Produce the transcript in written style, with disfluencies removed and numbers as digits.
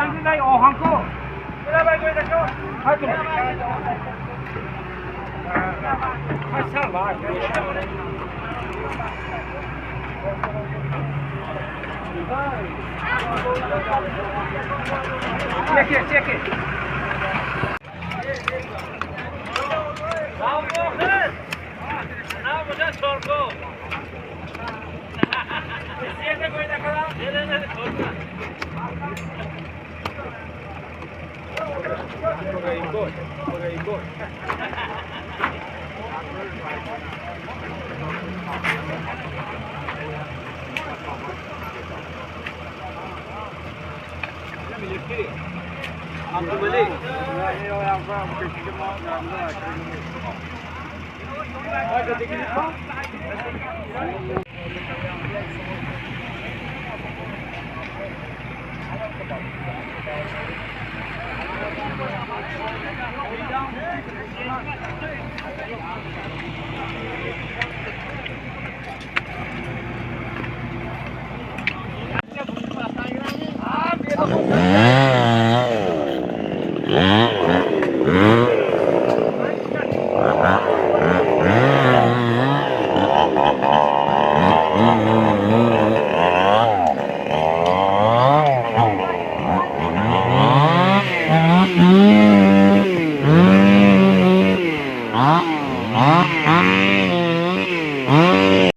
당신 나이 한코. 그래봐 이거 이거. 하여튼. 살살 봐. Çekil. Ne yapacaksın sorgu? Siyete koy da kalan. Nerede sorgu? Burayı koy. Abdul Malik. Yo yang faham kita mau nak. Ada dikit apa? Thank you.